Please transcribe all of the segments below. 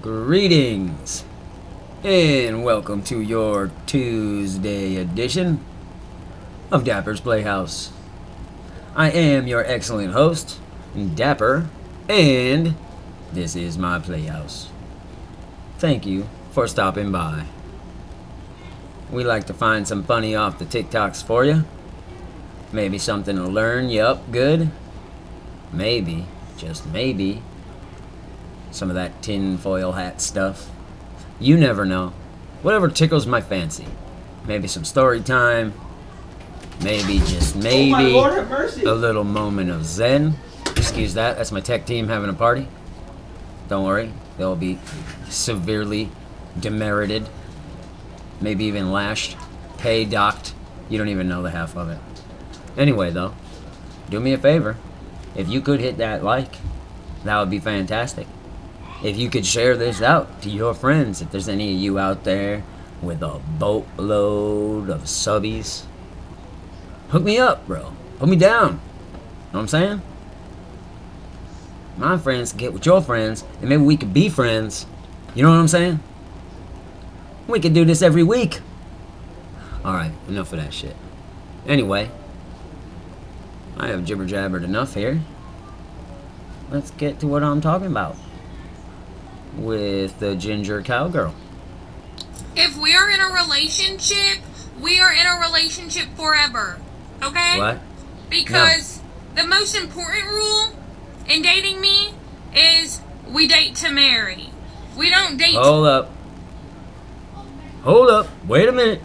Greetings, and welcome to your Tuesday edition of Dapper's Playhouse. I am your excellent host, Dapper, and this is my playhouse. Thank you for stopping by. We like to find some funny off the TikToks for you. Maybe something to learn you up good. Maybe, just maybe, some of that tinfoil hat stuff. You never know. Whatever tickles my fancy. Maybe some story time. Maybe, just maybe, oh my Lord, have mercy. A little moment of zen. Excuse that, that's my tech team having a party. Don't worry, they'll be severely demerited. Maybe even lashed. Pay docked. You don't even know the half of it. Anyway, though, do me a favor. If you could hit that like, that would be fantastic. If you could share this out to your friends, if there's any of you out there with a boatload of subbies, hook me up, bro. Put me down. Know what I'm saying? My friends get with your friends, and maybe we could be friends. You know what I'm saying? We could do this every week. Alright, enough of that shit. Anyway, I have jibber-jabbered enough here. Let's get to what I'm talking about. With the ginger cowgirl. If we are in a relationship, we are in a relationship forever. Okay? What? Because the most important rule in dating me is we date to marry. We don't date Hold up. Hold up. Wait a minute.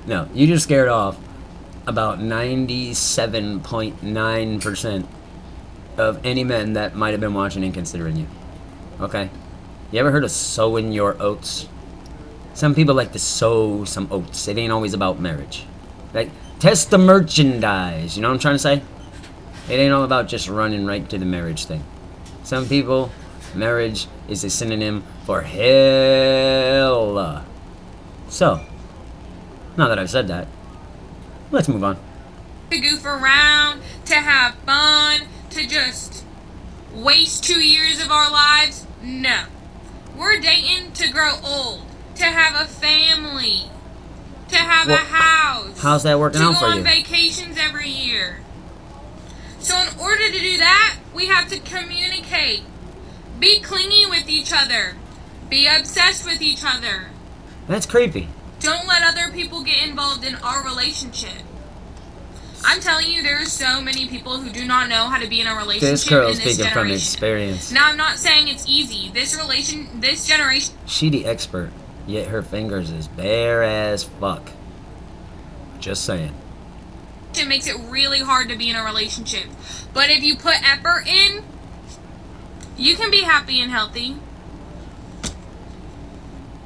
No, you just scared off about 97.9% of any men that might have been watching and considering you. Okay? You ever heard of sowing your oats? Some people like to sow some oats. It ain't always about marriage. Like, test the merchandise. You know what I'm trying to say? It ain't all about just running right to the marriage thing. Some people, marriage is a synonym for hell. So, now that I've said that, let's move on. to goof around, to have fun, to just waste 2 years of our lives. No. We're dating to grow old, to have a family, to have a house. How's that working out for To go you? on vacations every year. So in order to do that, we have to communicate. Be clingy with each other. Be obsessed with each other. That's creepy. Don't let other people get involved in our relationship. I'm telling you, there are so many people who do not know how to be in a relationship This girl's in this speaking from generation. experience. Now, I'm not saying it's easy. This generation She the expert, yet her fingers is bare as fuck. Just saying. makes it really hard to be in a relationship. But if you put effort in, you can be happy and healthy.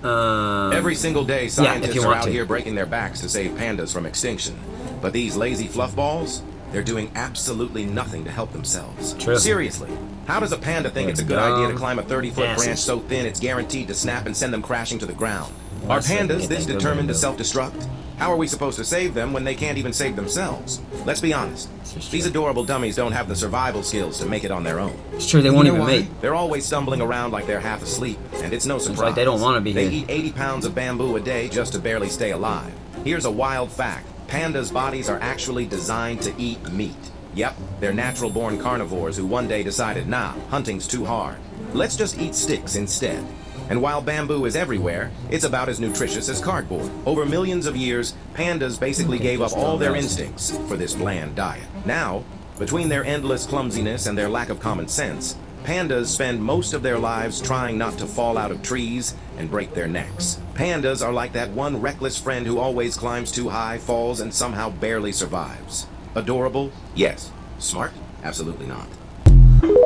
Every single day, if scientists you are want out to. here breaking their backs to save pandas from extinction. But these lazy fluffballs, they're doing absolutely nothing to help themselves. True. Seriously, how does a panda think it's a good Dumb idea to climb a 30-foot asses. branch so thin it's guaranteed to snap and send them crashing to the ground? Are That's like pandas get this that good determined to window. self-destruct? How are we supposed to save them when they can't even save themselves? Let's be honest. is These true. adorable dummies don't have the survival skills to make it on their own. It's true, they won't even mate. They're always stumbling around like they're half asleep, and it's no surprise. like they don't wanna be They here. eat 80 pounds of bamboo a day just to barely stay alive. Here's a wild fact. Pandas' bodies are actually designed to eat meat. Yep, they're natural-born carnivores who one day decided, nah, hunting's too hard. Let's just eat sticks instead. And while bamboo is everywhere, it's about as nutritious as cardboard. Over millions of years, pandas basically gave up all their instincts for this bland diet. Now, between their endless clumsiness and their lack of common sense, pandas spend most of their lives trying not to fall out of trees and break their necks. Pandas are like that one reckless friend who always climbs too high, falls, and somehow barely survives. Adorable? Yes. Smart? Absolutely not.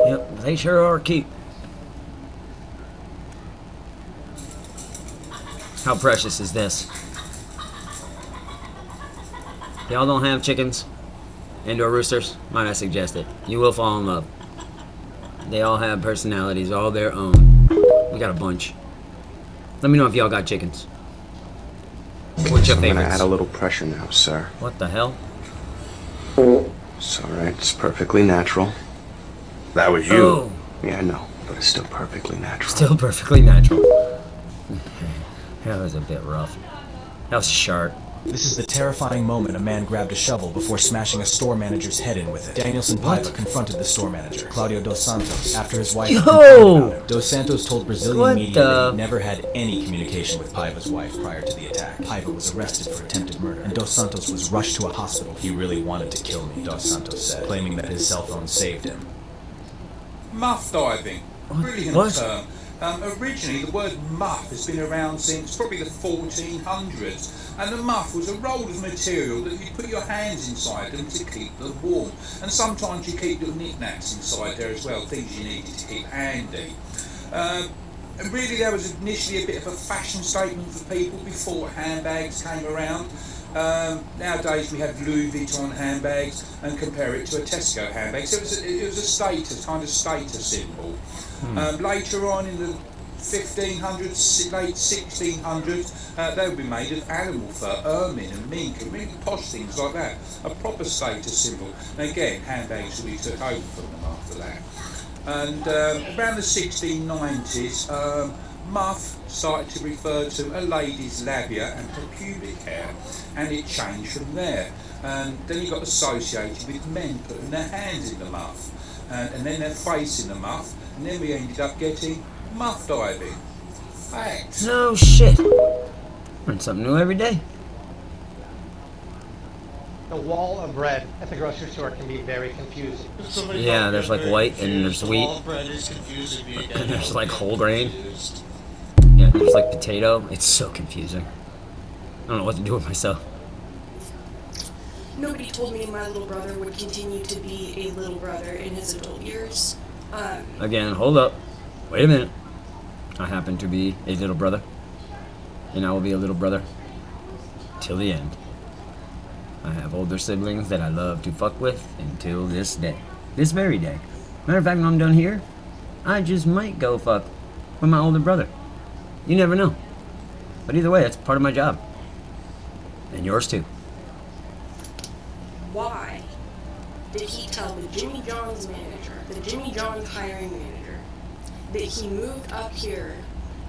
Yep, they sure are cute. How precious is this? Y'all don't have chickens? And/or roosters? Might I suggest it? You will fall in love. They all have personalities all their own. We got a bunch. Let me know if y'all got chickens. What's your I'm gonna favorites? add a little pressure now, sir. What the hell? It's alright, it's perfectly natural. That was you. Oh. Yeah, I know. but it's still perfectly natural. Still perfectly natural. That was a bit rough. That was sharp. This is the terrifying moment a man grabbed a shovel before smashing a store manager's head in with it. Danielson Paiva confronted the store manager, Claudio Dos Santos, after his wife complained about him. Dos Santos told Brazilian media that he never had any communication with Paiva's wife prior to the attack. Paiva was arrested for attempted murder, and Dos Santos was rushed to a hospital. He really wanted to kill me, Dos Santos said, claiming that his cell phone saved him. Muff diving. Brilliant term. Originally, the word muff has been around since probably the 1400s, and the muff was a roll of material that you put your hands inside them to keep them warm, and sometimes you keep little knickknacks inside there as well, things you needed to keep handy. And really, there was initially a bit of a fashion statement for people before handbags came around. Nowadays we have Louis Vuitton handbags and compare it to a Tesco handbag, so it was a status, kind of status symbol. Later on in the 1500s, late 1600s, they would be made of animal fur, ermine and mink and really posh things like that. A proper status symbol. And again, handbags really took over from them after that. And around the 1690s, muff started to refer to a lady's labia and her pubic hair, and it changed from there. And then it got associated with men putting their hands in the muff, and then their face in the muff, and then we ended up getting muff diving. Facts. No shit. Learn something new every day. The wall of bread at the grocery store can be very confusing. Yeah, there's like white and there's wheat. And there's like whole grain. Yeah, there's like potato. It's so confusing. I don't know what to do with myself. Nobody told me my little brother would continue to be a little brother in his adult years. Again, hold up. Wait a minute. I happen to be a little brother. And I will be a little brother till the end. I have older siblings that I love to fuck with until this day. This very day. Matter of fact, when I'm done here, I just might go fuck with my older brother. You never know. But either way, that's part of my job. And yours too. Why did he tell the Jimmy John's manager, the Jimmy John's hiring manager, that he moved up here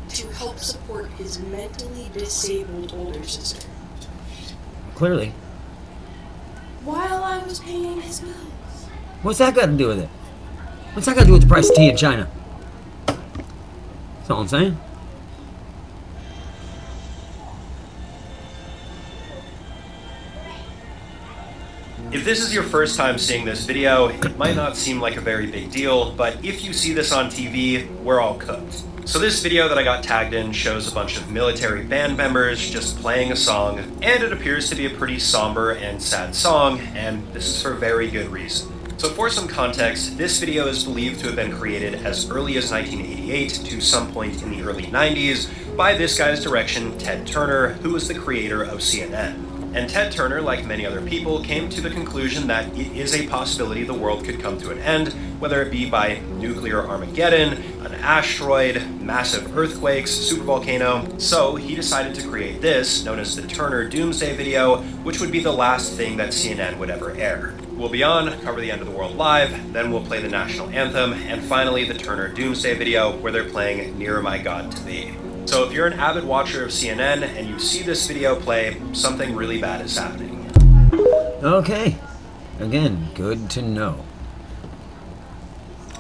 to help support his mentally disabled older sister? Clearly. While I was paying his bills. What's that got to do with it? What's that got to do with the price of tea in China? That's all I'm saying. If this is your first time seeing this video, it might not seem like a very big deal, but if you see this on TV, we're all cooked. So this video that I got tagged in shows a bunch of military band members just playing a song, and it appears to be a pretty somber and sad song, and this is for very good reason. So for some context, this video is believed to have been created as early as 1988 to some point in the early 90s by this guy's direction, Ted Turner, who was the creator of CNN. And Ted Turner, like many other people, came to the conclusion that it is a possibility the world could come to an end, whether it be by nuclear Armageddon, an asteroid, massive earthquakes, supervolcano. So he decided to create this, known as the Turner Doomsday Video, which would be the last thing that CNN would ever air. We'll be on, cover the end of the world live, then we'll play the national anthem, and finally the Turner Doomsday Video, where they're playing Nearer My God to Thee. So if you're an avid watcher of CNN and you see this video play, something really bad is happening. Okay. Again, good to know.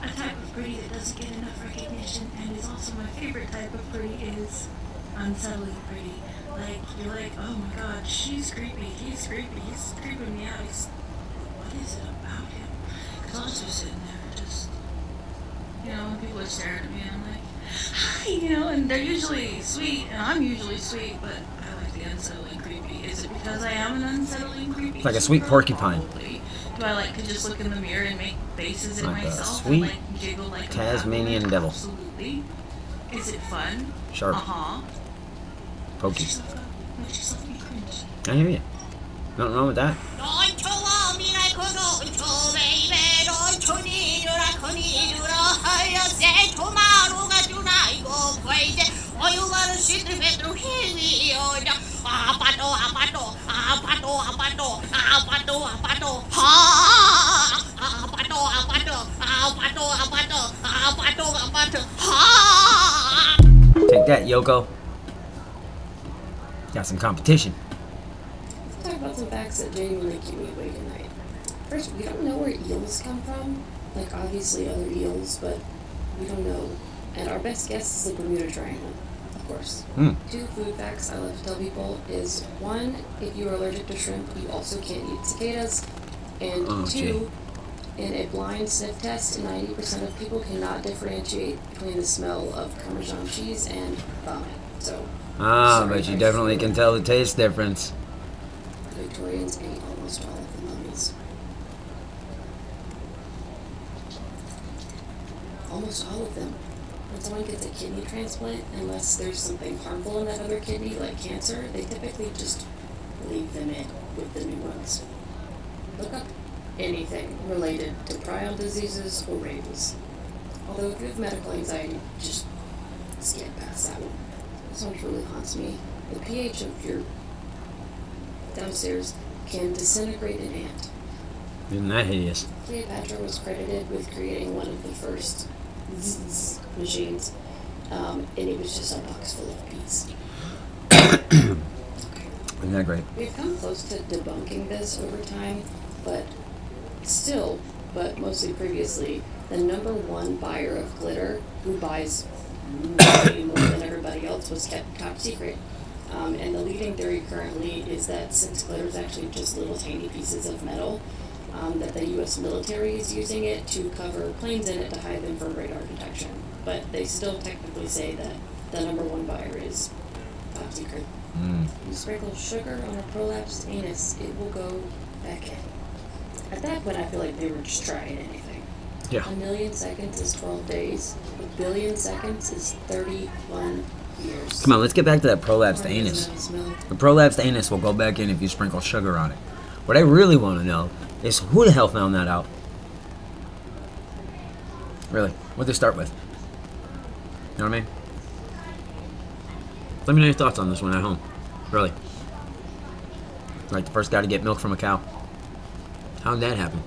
A type of pretty that doesn't get enough recognition and is also my favorite type of pretty is unsettling pretty. Like, you're like, oh my god, she's creepy, he's creeping me out. What is it about him? Because I was just sitting there just, when people are staring at me and I'm like, hi, and they're usually sweet, and I'm usually sweet, but I like the unsettling creepy. Is it because I am an unsettling creepy? Like a sweet porcupine. Probably. Do I like to just look in the mirror and make faces at like myself a sweet and giggle like Tasmanian devil? Absolutely. Is it fun? Sharp. Pokey. Makes yourself be cringe. I hear you. Nothing wrong with that. want to. Take that, Yoko. Got some competition. Let's talk about some facts that genuinely keep me awake at night. First, we don't know where eels come from. Like, obviously other eels, but we don't know. And our best guess is the Bermuda Triangle, of course. 2 food facts I love to tell people is, 1, if you are allergic to shrimp, you also can't eat cicadas. And 2, in a blind sniff test, 90% of people cannot differentiate between the smell of Parmesan cheese and vomit. So, but you definitely can tell the taste difference. Victorians ate almost all of the mummies. Almost all of them. When someone gets a kidney transplant, unless there's something harmful in that other kidney, like cancer, they typically just leave them in with the new ones. Look up anything related to prion diseases or rabies. Although if you have medical anxiety, just skip past that one. This one truly haunts me. The pH of your downstairs can disintegrate an ant. Isn't that hideous? Cleopatra was credited with creating one of the first zzz machines, and it was just a box full of bees. Isn't that great? We've come close to debunking this over time, but still, but mostly previously, the #1 buyer of glitter, who buys way more than everybody else, was kept top secret. And the leading theory currently is that since glitter is actually just little tiny pieces of metal, that the U.S. military is using it to cover planes in it to hide them from radar detection. But they still technically say that the #1 buyer is top secret. You sprinkle sugar on a prolapsed anus, it will go back in. At that point, I feel like they were just trying anything. Yeah. 1 million seconds is 12 days. 1 billion seconds is 31 years. Come on, let's get back to that prolapsed Why anus. doesn't that smell? The prolapsed anus will go back in if you sprinkle sugar on it. What I really want to know is who the hell found that out? Really? What'd they start with? You know what I mean? Let me know your thoughts on this one at home. Really. Like the first guy to get milk from a cow. How did that happen?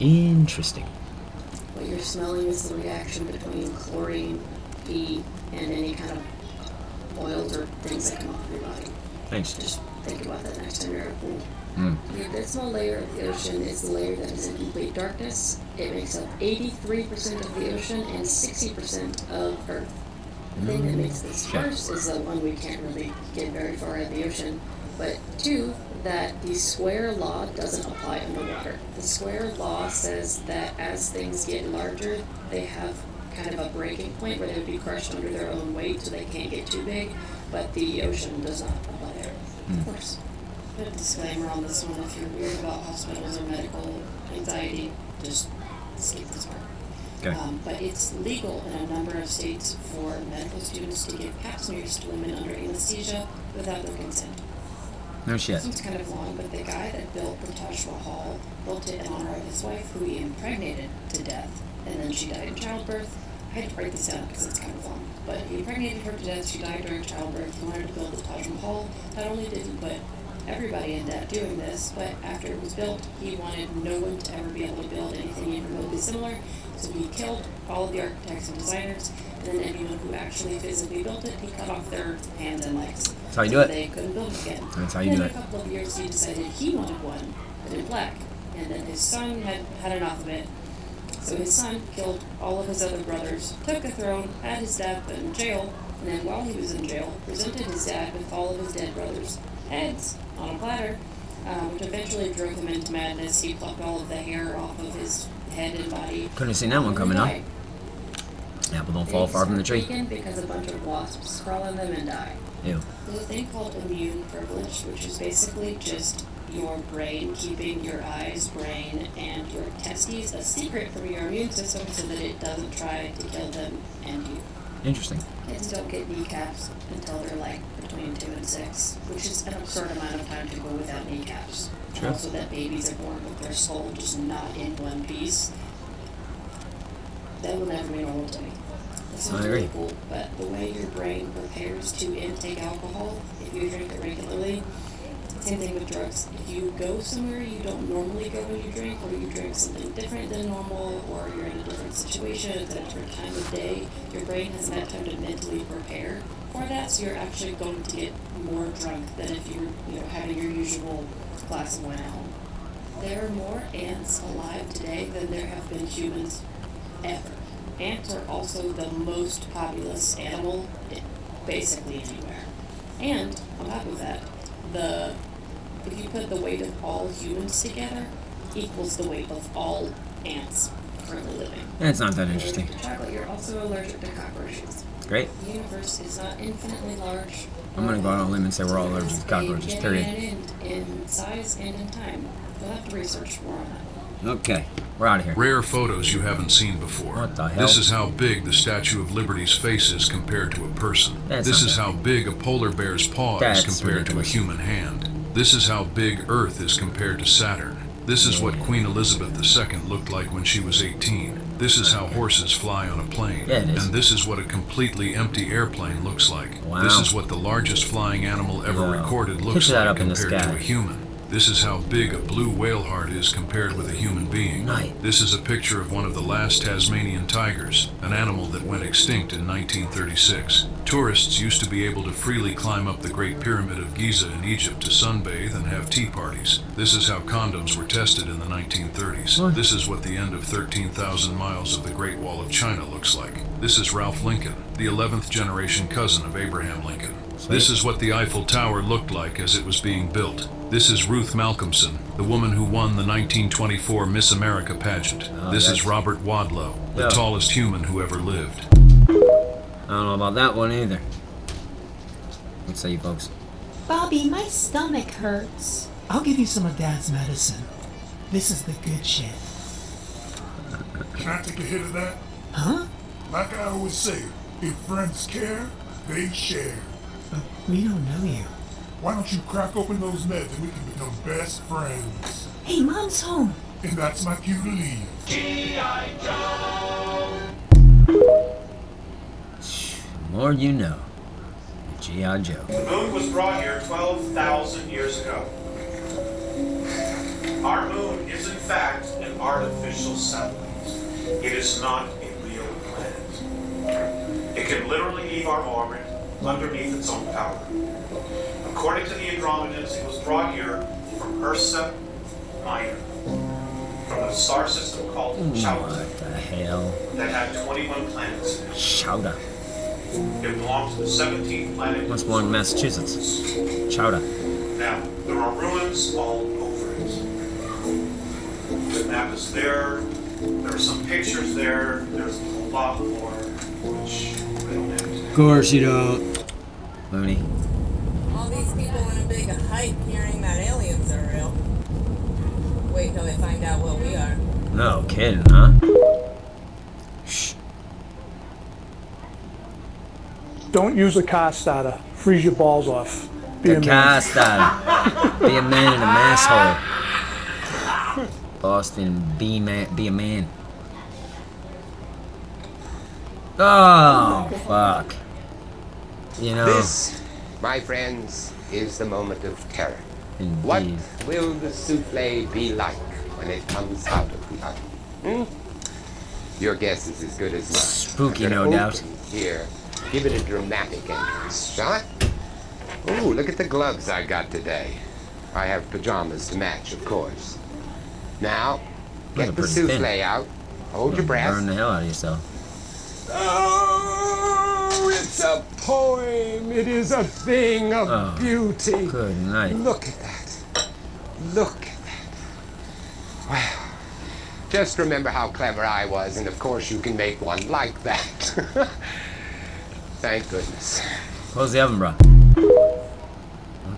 Interesting. What you're smelling is the reaction between chlorine, pee, and any kind of oils or things that come off your body. Thanks. Just think about that next time you're at a pool. The abysmal layer of the ocean is the layer that is in complete darkness. It makes up 83% of the ocean and 60% of Earth. The thing that makes this worse is that, 1, we can't really get very far out of the ocean, but 2, that the square law doesn't apply underwater. The square law says that as things get larger, they have kind of a breaking point where they would be crushed under their own weight, so they can't get too big, but the ocean does not apply there. Of course. Put a disclaimer on this one: if you're weird about hospitals or medical anxiety, just skip this part. Okay. But it's legal in a number of states for medical students to give pap smears to women under anesthesia without their consent. No shit. This one's kind of long, but the guy that built the Taj Mahal built it in honor of his wife, who he impregnated to death, and then she died in childbirth. I had to break this down because it's kind of long. But he impregnated her to death, she died during childbirth. He wanted to build the Taj Mahal. Not only did he put everybody in debt doing this, but after it was built, he wanted no one to ever be able to build anything even remotely similar. So he killed all of the architects and designers, and then anyone who actually physically built it, he cut off their hands and legs. That's how you do So it. they couldn't build it again. That's how you then do in it. a couple of years, he decided he wanted one, but in black. And then his son had enough of it. So his son killed all of his other brothers, took the throne, had his dad put in jail, and then while he was in jail, presented his dad with all of his dead brothers' heads on a platter, which eventually drove him into madness. He plucked all of the hair off of his head and body. Couldn't have seen that one coming, huh? Apple don't fall far from the tree. Because a bunch of wasps crawl on them and die. Ew. There's a thing called immune privilege, which is basically just your brain keeping your eyes, brain, and your testes a secret from your immune system so that it doesn't try to kill them and you. Interesting. Kids don't get kneecaps until they're like between 2 and 6, which is an absurd amount of time to go without kneecaps. True. Also that babies are born with their skull just not in one piece. That will never be normal to me. This sounds really cool, but the way your brain prepares to intake alcohol, if you drink it regularly, same thing with drugs. If you go somewhere you don't normally go when you drink, or you drink something different than normal, or you're in different situation, it's at a different time of day. Your brain hasn't had time to mentally prepare for that, so you're actually going to get more drunk than if you were, having your usual glass of wine at home. There are more ants alive today than there have been humans ever. Ants are also the most populous animal basically anywhere. And on top of that, if you put the weight of all humans together, equals the weight of all ants currently living. It's not that interesting. Chocolate, you're also allergic to cockroaches. Great. The universe is not infinitely large. I'm gonna go out on a limb and say we're all allergic to cockroaches, period. In size and in time. You'll have to research more on that. Okay, we're out of here. Rare photos you haven't seen before. What the hell? This is how big the Statue of Liberty's face is compared to a person. That's This not is bad. how big a polar bear's paw That's is compared ridiculous. to a human hand. This is how big Earth is compared to Saturn. This is what Queen Elizabeth II looked like when she was 18. This is how horses fly on a plane. Yeah, it is. And this is what a completely empty airplane looks like. Wow. This is what the largest flying animal ever Wow. recorded looks Picture that like up in the compared to sky. a human. This is how big a blue whale heart is compared with a human being. Nice. This is a picture of one of the last Tasmanian tigers, an animal that went extinct in 1936. Tourists used to be able to freely climb up the Great Pyramid of Giza in Egypt to sunbathe and have tea parties. This is how condoms were tested in the 1930s. What? This is what the end of 13,000 miles of the Great Wall of China looks like. This is Ralph Lincoln, the 11th generation cousin of Abraham Lincoln. This is what the Eiffel Tower looked like as it was being built. This is Ruth Malcolmson, the woman who won the 1924 Miss America pageant. This is Robert Wadlow, the Yeah. tallest human who ever lived. I don't know about that one either. What say you folks? Bobby, my stomach hurts. I'll give you some of Dad's medicine. This is the good shit. Can I take a hit of that? Huh? Like I always say, if friends care, they share. But we don't know you. Why don't you crack open those meds and we can become best friends? Hey, Mom's home. And that's my cue to leave. The more you know. G.I. Joe. The moon was brought here 12,000 years ago. Our moon is in fact an artificial satellite. It is not a real planet. It can literally leave our orbit underneath its own power. According to the Andromedans, it was brought here from Ursa Minor, from a star system called Chauda. What the hell? That had 21 planets in it. Chowder. It belonged to the 17th planet. Must belong to Massachusetts. Chowder. Now, there are ruins all over it. The map is there. There are some pictures there. There's a lot more, which I don't have to. Of course you don't. Looney. All these people in a big hype hearing that aliens are real. Wait till they find out what we are. No kidding, huh? Shh. Don't use a car starter. Freeze your balls off. Be a man. Car starter. Be a man in a masshole. Boston, be a man. Oh, fuck. You know. This, my friends, is the moment of terror. Indeed. What will the souffle be like when it comes out of the oven? Your guess is as good as mine. Spooky, I'm no gonna doubt. open Here, give it a dramatic entrance, shall I? Ooh, look at the gloves I got today. I have pajamas to match, of course. Now, get the souffle out. Hold your breath. Burn the hell out of yourself. Oh, it's a poem. It is a thing of beauty. Good night. Look at that. Look at that. Well, just remember how clever I was, and of course you can make one like that. Thank goodness. Close the oven, bro.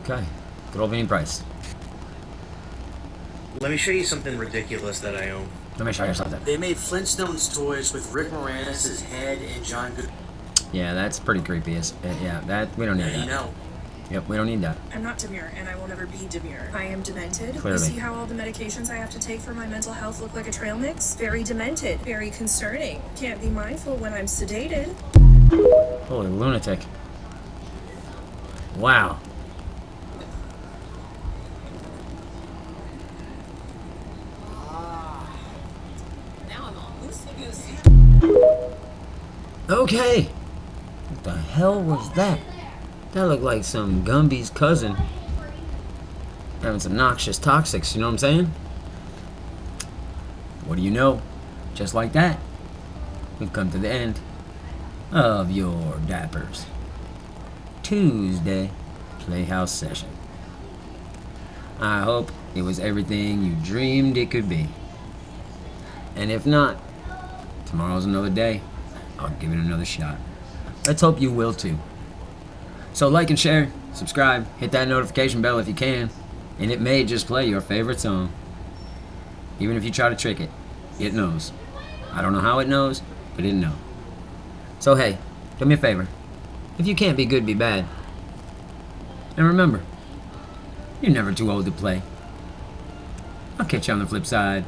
Okay. Good old Vinny Price. Let me show you something ridiculous that I own. Let me show you something. They made Flintstones toys with Rick Moranis' head and John Good. Yeah, that's pretty creepy. Yeah, that we don't need Yeah, that. you know. Yep, we don't need that. I'm not demure, and I will never be demure. I am demented. Clearly. You see how all the medications I have to take for my mental health look like a trail mix? Very demented. Very concerning. Can't be mindful when I'm sedated. Holy lunatic. Wow. Okay. What the hell was that? That looked like some Gumby's cousin. Having some noxious toxics, you know what I'm saying? What do you know? Just like that, we've come to the end of your Dapper's Tuesday Playhouse session. I hope it was everything you dreamed it could be. And if not, tomorrow's another day. I'll give it another shot. Let's hope you will too. So like and share, subscribe, hit that notification bell if you can, and it may just play your favorite song. Even if you try to trick it, it knows. I don't know how it knows, but it knows. So hey, do me a favor. If you can't be good, be bad. And remember, you're never too old to play. I'll catch you on the flip side.